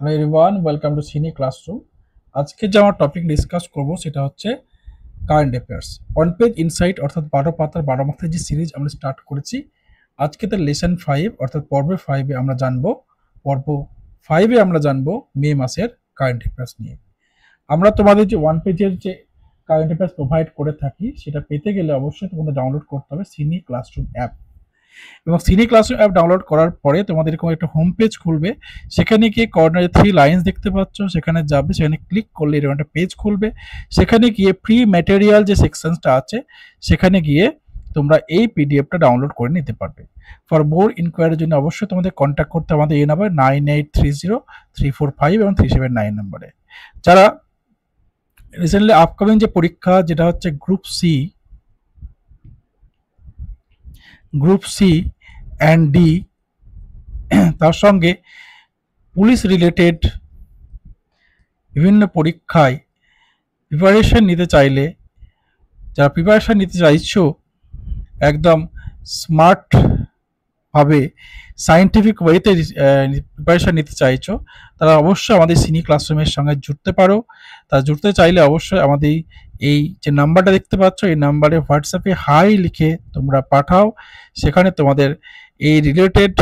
Hello everyone, welcome to সিনি classroom. আজকে যে আমার টপিক ডিসকাস করব সেটা হচ্ছে current affairs. One page insight অর্থাৎ 12 পাতার 12 মাসের যে সিরিজ আমরা স্টার্ট করেছি, আজকে তার লেসন 5 অর্থাৎ পর্ব 5-এ আমরা জানবো পর্ব 5-এ আমরা জানবো মে মাসের কারেন্ট অ্যাফেয়ার্স নিয়ে। আমরা তোমাদের যে ওয়ান পেজের যে কারেন্ট অ্যাফেয়ার্স প্রোভাইড করে থাকি সেটা পেতে গেলে অবশ্যই তোমাদের ডাউনলোড করতে হবে সিনি ক্লাসরুম অ্যাপ। এবং সিনি ক্লাসরুম অ্যাপ ডাউনলোড করার পরে তোমাদের এরকম একটা হোম পেজ খুলবে। সেখানে গিয়ে কর্নারে 3 লাইন্স দেখতে পাচ্ছ, সেখানে যাবে, সেখানে ক্লিক করলে এরকম একটা পেজ খুলবে। সেখানে গিয়ে প্রি ম্যাটেরিয়াল যে সেকশনসটা আছে সেখানে গিয়ে তোমরা এই পিডিএফটা ডাউনলোড করে নিতে পারবে। ফর মোর ইনকোয়ারির জন্য অবশ্যই তোমাদের কন্ট্যাক্ট করতে আমাদের এই নাম্বার 9830 345 এবং 379 নম্বরে। যারা রিসেন্টলি আপকামিং যে পরীক্ষা যেটা হচ্ছে গ্রুপ সি অ্যান্ড ডি, তার সঙ্গে পুলিশ রিলেটেড বিভিন্ন পরীক্ষায় প্রিপারেশন নিতে চাইলে, যারা প্রিপারেশন নিতে চাইছো একদম স্মার্ট ভাবে সায়েন্টিফিক ওয়েতে প্রিপারেশন নিতে চাইছো, তারা অবশ্যই আমাদের সিনি ক্লাসরুমের সঙ্গে জুড়তে পারো। তা জুড়তে চাইলে অবশ্যই আমাদের এই যে নাম্বারটা দেখতে পাচ্ছ এই নাম্বারে হোয়াটসঅ্যাপে হাই লিখে তোমরা পাঠাও। সেখানে তোমাদের এই রিলেটেড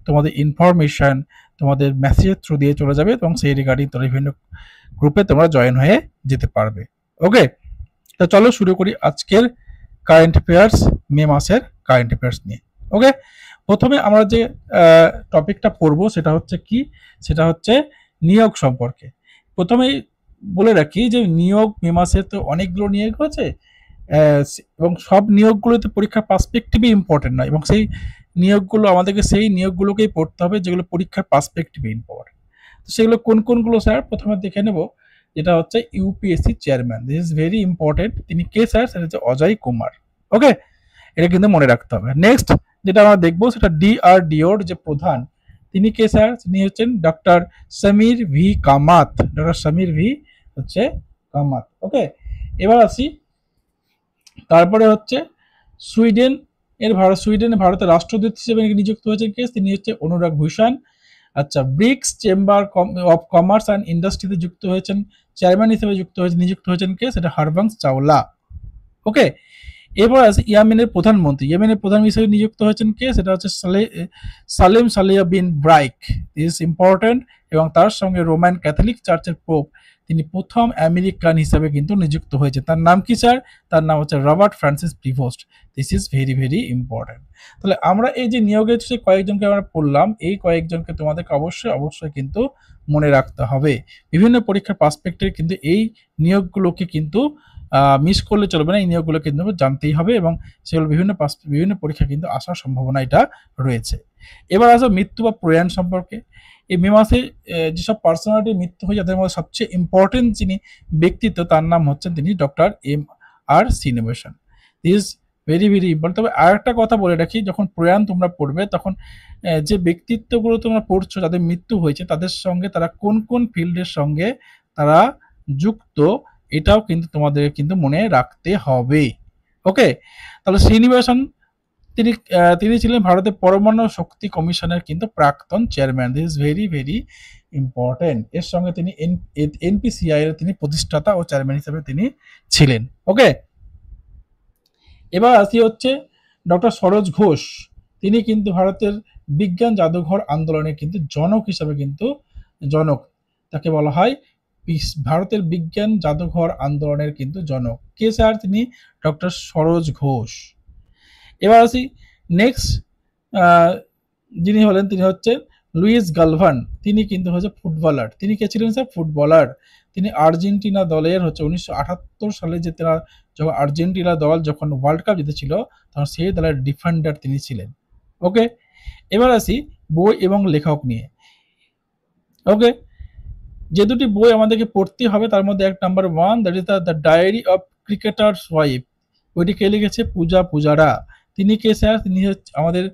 তোমাদের ইনফরমেশন তোমাদের মেসেজের থ্রু দিয়ে চলে যাবে এবং সেই রিগার্ডিং তোমরা বিভিন্ন গ্রুপে তোমরা জয়েন হয়ে যেতে পারবে। ওকে, তো চলো শুরু করি আজকের কারেন্ট অ্যাফেয়ার্স, মে মাসের কারেন্ট অ্যাফেয়ার্স নিয়ে। ওকে, প্রথমে আমরা যে টপিকটা পড়বো সেটা হচ্ছে কি, সেটা হচ্ছে নিয়োগ সম্পর্কে। প্রথমেই বলে রাখি যে নিয়োগ মে মাসে তো অনেকগুলো নিয়োগ হয়েছে, এবং সব নিয়োগগুলোতে পরীক্ষার পার্সপেক্টিভে ইম্পর্টেন্ট নয়, এবং সেই নিয়োগগুলো আমাদেরকে সেই নিয়োগগুলোকেই পড়তে হবে যেগুলো পরীক্ষার পার্সপেক্টিভে ইম্পর্টেন্ট। তো সেগুলো কোন কোনগুলো স্যার প্রথমে দেখে নেব। যেটা হচ্ছে UPSC chairman, this is very important. তিনি কে স্যার? সেটা হচ্ছে অজয় কুমার। ওকে, এটা কিন্তু মনে রাখতে হবে। নেক্সট যেটা আমরা দেখবো সেটা ডিআরডিওর যে প্রধান, তিনি কে স্যার? তিনি হচ্ছেন doctor Samir V Kamat. Doctor Samir V হচ্ছে কামাত। ওকে, এবার আসি তারপরে হচ্ছে সুইডেন সুইডেন ভারতের রাষ্ট্রদূত হিসেবে নিযুক্ত হয়েছেন কে? তিনি হচ্ছে অনুরাগ ভূষণ। আচ্ছা, BRICS chamber of commerce and ইন্ডাস্ট্রিতে যুক্ত হয়েছেন, চেয়ারম্যান হিসেবে নিযুক্ত হয়েছেন কে? সেটা হরবংশ চাওলা। ওকে, এরপর আছে ইয়েমেনের প্রধানমন্ত্রী। ইয়েমেনের প্রধান হিসেবে নিযুক্ত হয়েছেন কে? সেটা হচ্ছে Salem Saliya bin Braik. This important. এবং তার সঙ্গে রোমান ক্যাথলিক চার্চের পোপ, তিনি প্রথম আমেরিকান হিসেবে কিন্তু নিযুক্ত হয়েছে। তার নাম কি স্যার? তার নাম হচ্ছে Robert Francis Prevost. This is very very important. তাহলে আমরা এই যে নিয়োগের যে কয়েকজনকে আমরা পড়লাম, এই কয়েকজনকে তোমাদেরকে অবশ্যই অবশ্যই কিন্তু মনে রাখতে হবে। বিভিন্ন পরীক্ষার পার্সপেক্টিভে কিন্তু এই নিয়োগগুলোকে কিন্তু মিস করলে চলবে না। এই নিয়োগগুলো কিন্তু জানতেই হবে এবং সেগুলো বিভিন্ন পরীক্ষা কিন্তু আসার সম্ভাবনা এটা রয়েছে। এবার আসো মৃত্যু বা প্রয়াণ সম্পর্কে। এই মে মাসে যেসব পার্সোনালিটির মৃত্যু হয়, যাদের মধ্যে সবচেয়ে ইম্পর্টেন্ট যিনি ব্যক্তিত্ব, তার নাম হচ্ছেন তিনি doctor MR Srinivasan. This very very important. তবে আর একটা কথা বলে রাখি, যখন প্রয়াণ তোমরা পড়বে তখন যে ব্যক্তিত্বগুলো তোমরা পড়ছো যাদের মৃত্যু হয়েছে তাদের সঙ্গে তারা কোন কোন ফিল্ডের সঙ্গে তারা যুক্ত, এটাও কিন্তু তোমাদের কিন্তু মনে রাখতে হবে। ওকে, তাহলে শ্রীনিবাসন তিনি ছিলেন ভারতের পরমাণু শক্তি কমিশনের কিন্তু প্রাক্তন chairman. This is very very important. এর সঙ্গে তিনি এনপিসিআই এর তিনি প্রতিষ্ঠাতা ও চেয়ারম্যান হিসেবে তিনি ছিলেন। ওকে, এবার আসি হচ্ছে ডক্টর সরোজ ঘোষ। তিনি কিন্তু ভারতের বিজ্ঞান জাদুঘর আন্দোলনের কিন্তু জনক হিসাবে কিন্তু জনক, তাকে বলা হয় ভারতের বিজ্ঞান জাদুঘর আন্দোলনের কিন্তু জনক। কে স্যার? তিনি ডক্টর সরোজ ঘোষ। এবার আসি নেক্সট যিনি হলেন তিনি হচ্ছে লুইস গালভান। তিনি কিন্তু হচ্ছে ফুটবলার। তিনি কে ছিলেন স্যার? ফুটবলার। তিনি আর্জেন্টিনা দলের হচ্ছে 1978 সালে যে তারা যখন আর্জেন্টিনা দল যখন ওয়ার্ল্ড কাপ জিতেছিল তখন সেই দলের ডিফেন্ডার তিনি ছিলেন। ওকে, এবার আসি বই এবং লেখক নিয়ে। ওকে, যে দুটি বই আমাদেরকে পড়তে হবে তার মধ্যে এক number 1, that is the diary of cricketers wife. বইটি কে লিখেছে? পূজা পূজারা। তিনি কে স্যার? তিনি হচ্ছে আমাদের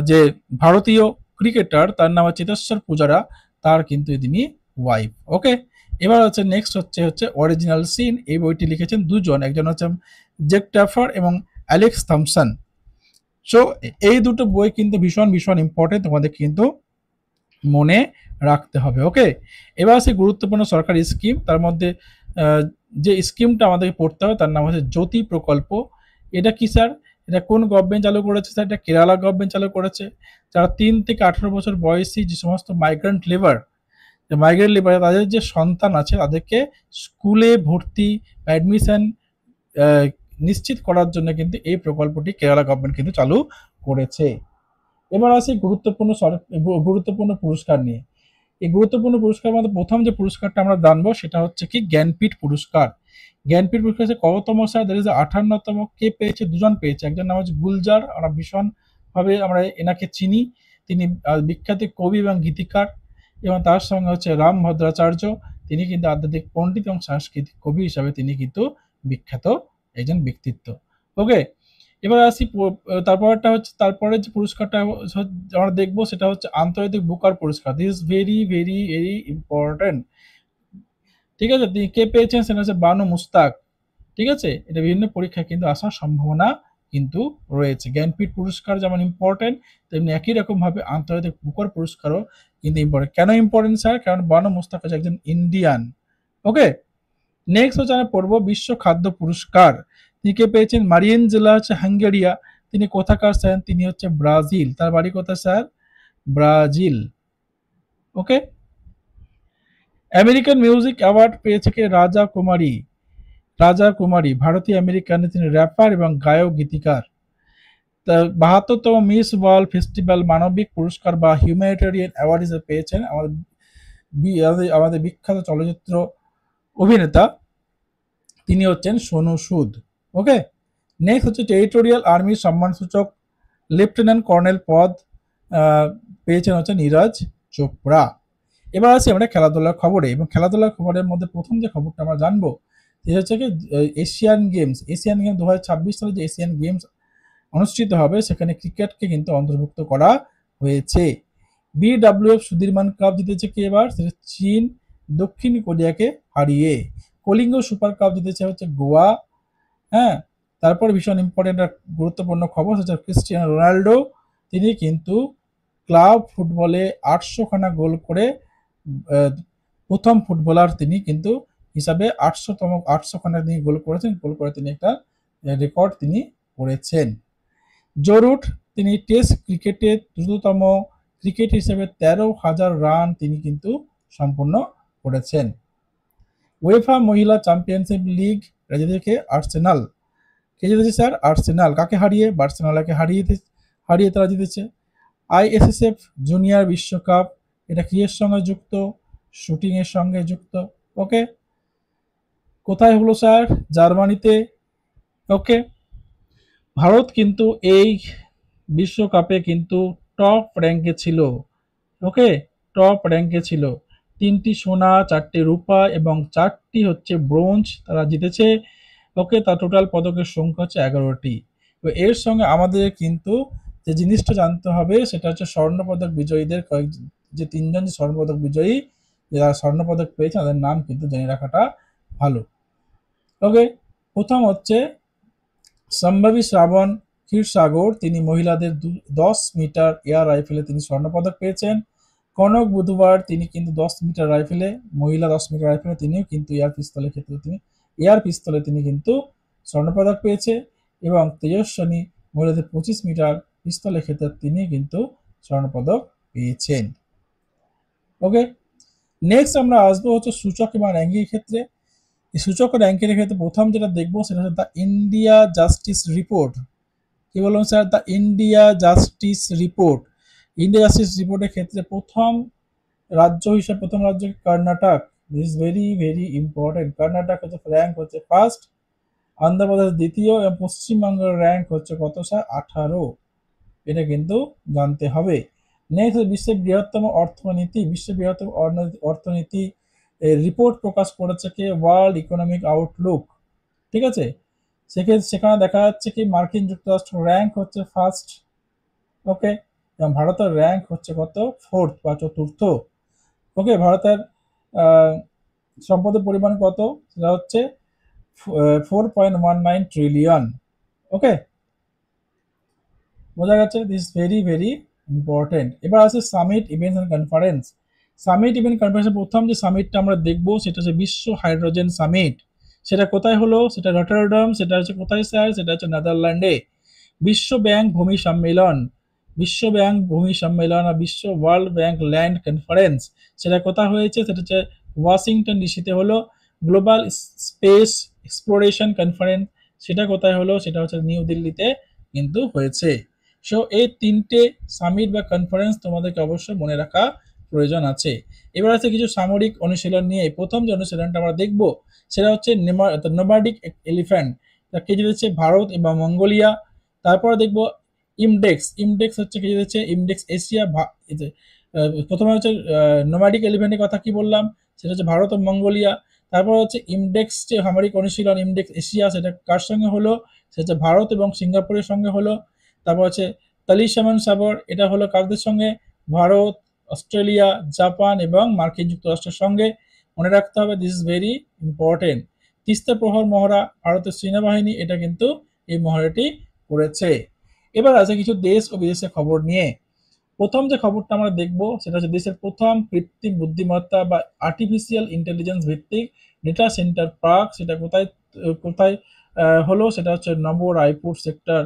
যে ভারতীয় ক্রিকেটার তার নাম হচ্ছে চেতেশ্বর পূজারা, তার কিন্তু তিনি ওয়াইফ। ওকে, এবার হচ্ছে নেক্সট হচ্ছে অরিজিনাল সিন। এই বইটি লিখেছেন দুজন, একজন হচ্ছে জেক ট্যাফার এবং অ্যালেক্স থমসন। সো এই দুটো বই কিন্তু ভীষণ ভীষণ ইম্পর্টেন্ট, তোমাদের কিন্তু মনে রাখতে হবে। ওকে, এবার আসি গুরুত্বপূর্ণ সরকারি স্কিম। তার মধ্যে যে স্কিমটা আমাদেরকে পড়তে হবে তার নাম হচ্ছে জ্যোতি প্রকল্প। এটা কি স্যার? এটা কোন গভর্নমেন্ট চালু করেছে স্যার? এটা কেরালা গভর্নমেন্ট চালু করেছে। যারা 3 থেকে 18 বছর বয়সী যে সমস্ত মাইগ্রেন্ট লেবার তাদের যে সন্তান আছে তাদেরকে স্কুলে ভর্তি অ্যাডমিশন নিশ্চিত করার জন্য কিন্তু এই প্রকল্পটি কেরালা গভর্নমেন্ট কিন্তু চালু করেছে। এবার আসি গুরুত্বপূর্ণ পুরস্কার নিয়ে। এই গুরুত্বপূর্ণ পুরস্কার মধ্যে প্রথম যে পুরস্কারটা আমরা জানবো সেটা হচ্ছে কি জ্ঞানপীঠ পুরস্কার। জ্ঞানপীঠ পুরস্কার হচ্ছে কততম স্যার? দ্যাট ইজ 58তম। কে পেয়েছে? দুজন পেয়েছে। একজন নাম হচ্ছে গুলজার, আমরা ভীষণ ভাবে আমরা এনাকে চিনি। তিনি বিখ্যাত কবি এবং গীতিকার, এবং তার সঙ্গে হচ্ছে রাম ভদ্রাচার্য, তিনি কিন্তু আধ্যাত্মিক পণ্ডিত এবং সাংস্কৃতিক কবি হিসাবে তিনি কিন্তু বিখ্যাত একজন ব্যক্তিত্ব। ওকে, এবার আসি তারপরটা হচ্ছে, তারপরে যে পুরস্কারটা আমরা দেখবো সেটা হচ্ছে আন্তর্জাতিক বুকার পুরস্কার। This is very very very important. ঠিক আছে, তিনি কে পেয়েছেন? সেটা হচ্ছে বানু মুস্তাক। ঠিক আছে, এটা বিভিন্ন পরীক্ষায় কিন্তু আসার সম্ভাবনা কিন্তু রয়েছে। জ্ঞানপীঠ পুরস্কার যেমন ইম্পর্টেন্ট, তেমনি একই রকম ভাবে আন্তর্জাতিক বুকার পুরস্কারও কিন্তু ইম্পর্টেন্ট। কেন ইম্পর্টেন্ট স্যার? কারণ বানু মুস্তাক হচ্ছে একজন ইন্ডিয়ান। ওকে, নেক্সট হচ্ছে আমরা পড়বো বিশ্ব খাদ্য পুরস্কার। তিনি কে পেয়েছেন? মারিয়েন জেলা হচ্ছে হাঙ্গেরিয়া। তিনি কোথাকার স্যার? তিনি হচ্ছে ব্রাজিল। তার বাড়ি কোথায় স্যার? ব্রাজিল। ওকে, আমেরিকান মিউজিক অ্যাওয়ার্ড পেয়েছে কে? রাজা কুমারী। রাজা কুমারী ভারতীয় আমেরিকান, তিনি র্যাপার এবং গায়ক গীতিকার। 72তম মিস ওয়ার্ল্ড ফেস্টিভ্যাল মানবিক পুরস্কার বা হিউম্যানিটেরিয়ান অ্যাওয়ার্ড হিসেবে পেয়েছেন আমাদের বিখ্যাত চলচ্চিত্র অভিনেতা, তিনি হচ্ছেন সোনু সুদ। ওকে, নেক্সট হচ্ছে টেরিটোরিয়াল আর্মির সম্মানসূচক লেফটেন্যান্ট কর্নেল পদ পেয়েছেন হচ্ছে নীরজ চোপড়া। এবার আসি আমরা খেলাধুলার খবরে, এবং খেলাধুলার খবরের মধ্যে প্রথম যে খবরটা আমরা জানবো সেটা হচ্ছে কি এশিয়ান গেমস 2026 সালে যে এশিয়ান গেমস অনুষ্ঠিত হবে সেখানে ক্রিকেটকে কিন্তু অন্তর্ভুক্ত করা হয়েছে। বিডব্লিউএফ সুধীরমান কাপ জিতেছে কে এবার? সেটা চীন দক্ষিণ কোরিয়াকে হারিয়ে। কলিঙ্গ সুপার কাপ জিতেছে হচ্ছে গোয়া। হ্যাঁ, তারপর ভীষণ ইম্পর্টেন্ট গুরুত্বপূর্ণ খবর হচ্ছে ক্রিস্টিয়ানো রোনাল্ডো, তিনি কিন্তু ক্লাব ফুটবলে 800 খানা গোল করে প্রথম ফুটবলার তিনি কিন্তু হিসাবে 800 খানা তিনি গোল করেছেন। গোল করে তিনি একটা রেকর্ড তিনি করেছেন। জো রুট, তিনি টেস্ট ক্রিকেটে দ্রুততম ক্রিকেট হিসেবে 13,000 রান তিনি কিন্তু সম্পূর্ণ করেছেন। উয়েফা মহিলা চ্যাম্পিয়নশিপ লিগ জিতেছে আর্সেনাল। কে জিতেছে স্যার? আর্সেনাল। কাকে হারিয়ে? বার্সেলোনাকে হারিয়ে তারা জিতেছে। আইএসএসএফ জুনিয়র বিশ্বকাপ, এটা কি এর সঙ্গে যুক্ত? শুটিং এর সঙ্গে যুক্ত। ওকে, কোথায় হলো স্যার? জার্মানিতে। ওকে, ভারত কিন্তু এই বিশ্বকাপে কিন্তু টপ র্যাঙ্কে ছিল। ওকে, টপ র্যাঙ্কে ছিল। 3টি সোনা, 4টি রূপা এবং 4টি হচ্ছে ব্রোঞ্জ তারা জিতেছে। ওকে, তার টোটাল পদকের সংখ্যা হচ্ছে 11টি। এর সঙ্গে আমাদের কিন্তু যে জিনিসটা জানতে হবে সেটা হচ্ছে স্বর্ণপদক বিজয়ীদের যে 3জন যে স্বর্ণপদক বিজয়ী, যারা স্বর্ণপদক পেয়েছে তাদের নাম কিন্তু জেনে রাখাটা ভালো। ওকে, প্রথম হচ্ছে সম্ভাবী শ্রাবণ ক্ষীরসাগর, তিনি মহিলাদের 10 মিটার এয়ার রাইফেলে তিনি স্বর্ণপদক পেয়েছেন। কনক বুধবার, তিনি কিন্তু 10 মিটার রাইফেলে, মহিলা 10 মিটার রাইফেলে তিনিও কিন্তু এয়ার পিস্তলে তিনি কিন্তু স্বর্ণপদক পেয়েছে। এবং তেজস্বিনী মহিলাদের 25 মিটার পিস্তলের ক্ষেত্রে তিনি কিন্তু স্বর্ণপদক পেয়েছেন। ওকে, নেক্সট আমরা আসবো হচ্ছে সূচক এবং র্যাঙ্কিং ক্ষেত্রে। এই সূচক ও র্যাঙ্কিংয়ের ক্ষেত্রে প্রথম যেটা দেখবো সেটা হচ্ছে দ্য ইন্ডিয়া জাস্টিস রিপোর্ট। কি বললাম sir? The India justice report. India justice রিপোর্টের ক্ষেত্রে প্রথম রাজ্য Karnataka. This is very very important. Karnataka হচ্ছে র্যাঙ্ক হচ্ছে ফার্স্ট, অন্ধ্রপ্রদেশ দ্বিতীয় এবং পশ্চিমবঙ্গের র্যাঙ্ক হচ্ছে কত স্যার? 18। এটা কিন্তু জানতে হবে। নেক্সট, বিশ্বের বৃহত্তম অর্থনীতি রিপোর্ট প্রকাশ করেছে কে? World economic Outlook. ঠিক আছে, সেখানে দেখা যাচ্ছে কি মার্কিন যুক্তরাষ্ট্র র্যাঙ্ক হচ্ছে ফার্স্ট। ওকে, এবং ভারতের র্যাঙ্ক হচ্ছে কত? ফোর্থ বা চতুর্থ। ওকে, ভারতের সম্পদের পরিমাণ কত? সেটা হচ্ছে 4.19 ট্রিলিয়ন। ওকে, বোঝা গেছে? This very very important. এবার আছে summit events and conference. Summit event কনফারেন্সের প্রথম যে সামিটটা আমরা দেখব সেটা হচ্ছে বিশ্ব হাইড্রোজেন সামিট। সেটা কোথায় হলো? সেটা রটারডাম। সেটা হচ্ছে কোথায় স্যার? সেটা হচ্ছে নেদারল্যান্ডে। বিশ্ব ব্যাংক ভূমি সম্মেলন, বিশ্ব ব্যাংক ভূমি সম্মেলন আর বিশ্ব ওয়ার্ল্ড ব্যাংক ল্যান্ড কনফারেন্স, সেটা কোথায় হয়েছে? সেটা হচ্ছে ওয়াশিংটন ডিসিতে হলো। গ্লোবাল স্পেস এক্সপ্লোরেশন কনফারেন্স, সেটা কোথায় হলো? সেটা হচ্ছে নিউ দিল্লিতে কিন্তু হয়েছে। সো এই তিনটে সামিট বা কনফারেন্স তোমাদেরকে অবশ্যই মনে রাখা প্রয়োজন আছে। এবার আছে কিছু সামরিক অনুশীলন নিয়ে। প্রথম যে অনুশীলনটা আমরা দেখব সেটা হচ্ছে নোমাডিক এলিফ্যান্ট, কে জিতেছে? ভারত এবং মঙ্গোলিয়া। তারপরে দেখব ইমডেক্স, ইমডেক্স হচ্ছে কে জিতেছে? ইমডেক্স এশিয়া। প্রথমে হচ্ছে নোমাডিক এলিফ্যান্টের কথা কি বললাম, সেটা হচ্ছে ভারত ও মঙ্গোলিয়া। তারপর হচ্ছে ইমডেক্স যে সামরিক অনুশীলন ইমডেক্স এশিয়া, সেটা কার সঙ্গে হলো? সেটা হচ্ছে ভারত এবং সিঙ্গাপুরের সঙ্গে হলো। তারপর হচ্ছে তালিশামান সাবর, এটা হলো কাদের সঙ্গে? ভারত, অস্ট্রেলিয়া, জাপান এবং মার্কিন যুক্তরাষ্ট্রের সঙ্গে। মনে রাখতে হবে, this is very important. Teesta প্রহর মহড়া ভারতের সেনাবাহিনী এটা কিন্তু এই মহড়াটি করেছে। এবার আছে কিছু দেশ ও বিদেশের খবর নিয়ে। প্রথম যে খবরটা আমরা দেখব সেটা হচ্ছে দেশের প্রথম কৃত্রিম বুদ্ধিমত্তা বা আর্টিফিশিয়াল ইন্টেলিজেন্স ভিত্তিক ডেটা সেন্টার পার্ক, সেটা কোথায় কোথায় হলো? সেটা হচ্ছে নব রায়পুর সেক্টর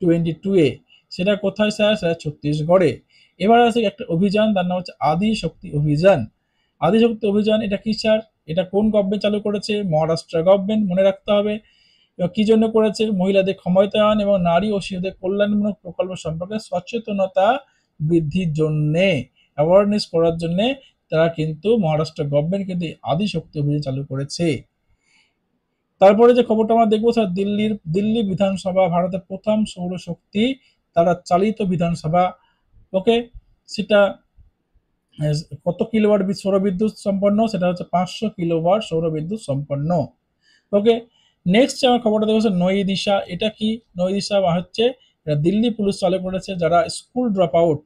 22-এ। সেটা কোথায় স্যার? সেটা ছত্তিশগড়ে। এবার আছে একটা অভিযান, তার নাম হচ্ছে আদি শক্তি অভিযান। আদি শক্তি অভিযান এটা কি স্যার? এটা কোন গভর্নমেন্ট চালু করেছে? মহারাষ্ট্র গভর্নমেন্ট। মনে রাখতে হবে কি জন্য করেছে? মহিলাদের ক্ষমতায়ন এবং নারী ও শিশুদের কল্যাণমূলক প্রকল্প সম্পর্কে সচেতনতা বৃদ্ধির জন্যে, অ্যাওয়ারনেস করার জন্যে তারা কিন্তু মহারাষ্ট্র গভর্নমেন্ট কিন্তু আদি শক্তি অভিযান চালু করেছে। তারপরে যে খবরটা আমরা দেখবো স্যার, দিল্লি বিধানসভা ভারতের প্রথম সৌরশক্তি তারা চালিত বিধানসভা। ওকে, সেটা কত কিলোওয়াট সৌরবিদ্যুৎ সম্পন্ন? সেটা হচ্ছে 500 কিলোওয়াট সৌরবিদ্যুৎ সম্পন্ন। ওকে, নেক্সট যে আমার খবরটা দেখবো নই দিশা। এটা কি? নই দিশা হচ্ছে দিল্লি পুলিশ চালু করেছে যারা স্কুল ড্রপ আউট,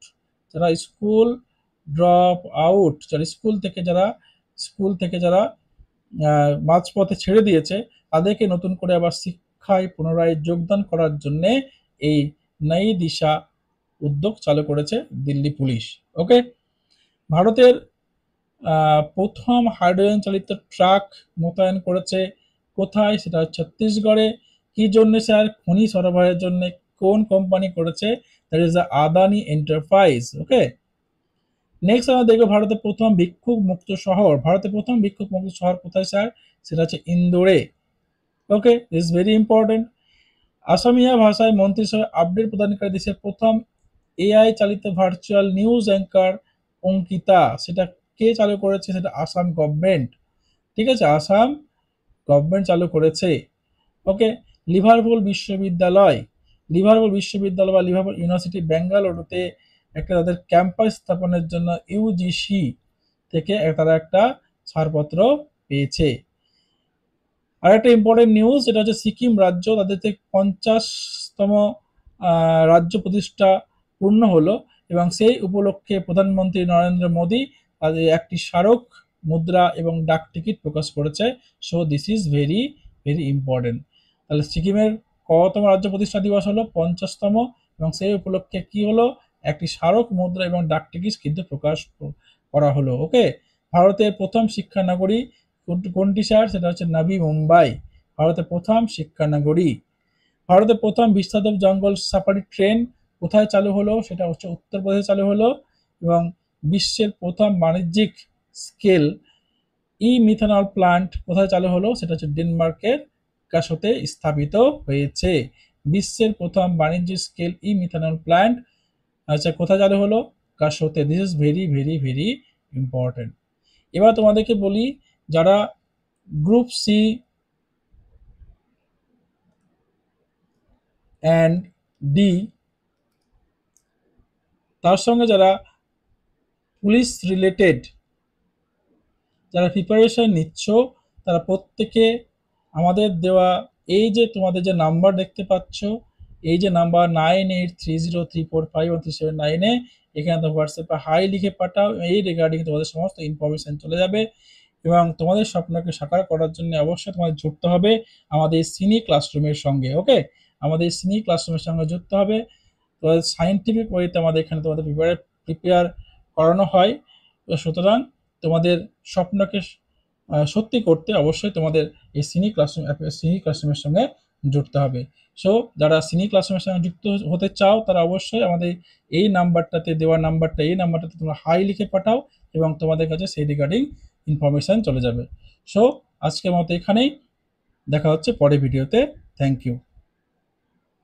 যারা স্কুল ড্রপ আউট, যারা স্কুল থেকে যারা মাঝপথে ছেড়ে দিয়েছে তাদেরকে নতুন করে আবার শিক্ষায় পুনরায় যোগদান করার জন্য এই নই দিশা উদ্যোগ চালু করেছে দিল্লি পুলিশ। ওকে, ভারতের প্রথম হাইড্রোজেন চালিত ট্রাক মোতায়েন করেছে কোথায়? সেটা ছত্তিশগড়ে। কি জন্য স্যার? খনি সরবরাহের জন্য। কোন কোম্পানি করেছে? That is the Adani enterprise. Okay, next আমরা দেখবো ভারতের প্রথম ভিক্ষুক মুক্ত শহর। ভারতের প্রথম ভিক্ষুক মুক্ত শহর কোথায় স্যার? সেটা হচ্ছে ইন্দোরে। ওকে, দিস ভেরি ইম্পর্টেন্ট। আসামিয়া ভাষায় মন্ত্রিসভায় আপডেট প্রদানকারী দেশের প্রথম এআই চালিত ভার্চুয়াল নিউজ অ্যাঙ্কার অঙ্কিতা, সেটা কে চালু করেছে? সেটা আসাম গভর্নমেন্ট। ঠিক আছে, আসাম গভর্নমেন্ট চালু করেছে। ওকে, লিভারপুল বিশ্ববিদ্যালয় বা লিভারপুল ইউনিভার্সিটি বেঙ্গালুরুতে একটা তাদের ক্যাম্পাস স্থাপনের জন্য ইউজিসি থেকে তারা একটা ছাড়পত্র পেয়েছে। আর একটা ইম্পর্টেন্ট নিউজ, এটা হচ্ছে সিকিম রাজ্য তাদের থেকে 50তম রাজ্য প্রতিষ্ঠা পূর্ণ হলো এবং সেই উপলক্ষে প্রধানমন্ত্রী নরেন্দ্র মোদী তাদের একটি স্মারক মুদ্রা এবং ডাক টিকিট প্রকাশ করেছে। So this is very very important. তাহলে সিকিমের কতম রাজ্য প্রতিষ্ঠা দিবস হলো? 50তম, এবং সেই উপলক্ষে কি হলো? একটি স্মারক মুদ্রা এবং ডাক টিকিট কিন্তু প্রকাশ করা হলো। ওকে, ভারতের প্রথম শিক্ষানগরী কোনটি স্যার? সেটা হচ্ছে নাভি মুম্বাই, ভারতের প্রথম শিক্ষানগরী। ভারতের প্রথম বিস্তারিত জঙ্গল সাফারি ট্রেন কোথায় চালু হলো? সেটা হচ্ছে উত্তরপ্রদেশে চালু হলো। এবং বিশ্বের প্রথম বাণিজ্যিক স্কেল মিথানল প্লান্ট কোথায় চালু হলো? সেটা হচ্ছে ডেনমার্কের কাসোতে স্থাপিত হয়েছে। বিশ্বের প্রথম বাণিজ্যিক স্কেল মিথানল প্লান্ট আচ্ছা কোথায় চালু হলো? কাসোতে। This is very very very important. এবার তোমাদেরকে বলি, যারা গ্রুপ সি অ্যান্ড ডি তার সঙ্গে যারা পুলিশ রিলেটেড যারা প্রিপারেশন নিচ্ছ, তারা প্রত্যেকে আমাদের দেওয়া এই যে তোমাদের যে নাম্বার দেখতে পাচ্ছ, এই যে নাম্বার 9830345137 এখানে তো হোয়াটসঅ্যাপে হাই লিখে পাঠাও। এই রিগার্ডিং তোমাদের সমস্ত ইনফরমেশন চলে যাবে এবং তোমাদের স্বপ্নকে সাকার করার জন্য অবশ্যই তোমাদের যুক্ত হবে আমাদের সিনি ক্লাসরুমের সঙ্গে। ওকে, আমাদের সিনি ক্লাসরুমের সঙ্গে যুক্ত হবে। তোমাদের সায়েন্টিফিক ওয়েতে আমাদের এখানে তোমাদের প্রিপেয়ার করানো হয়। তো সুতরাং তোমাদের স্বপ্নকে সত্যি করতে অবশ্যই তোমাদের এই সিনি ক্লাসরুমের সঙ্গে জুড়তে হবে। সো যারা সিনি ক্লাসরুমের সঙ্গে যুক্ত হতে চাও তারা অবশ্যই আমাদের এই নাম্বারটাতে, দেওয়া নাম্বারটা, এই নাম্বারটাতে তোমরা হাই লিখে পাঠাও এবং তোমাদের কাছে সেই রিগার্ডিং ইনফরমেশান চলে যাবে। সো আজকের মতো এখানেই, দেখা হচ্ছে পরের ভিডিওতে। Thank you.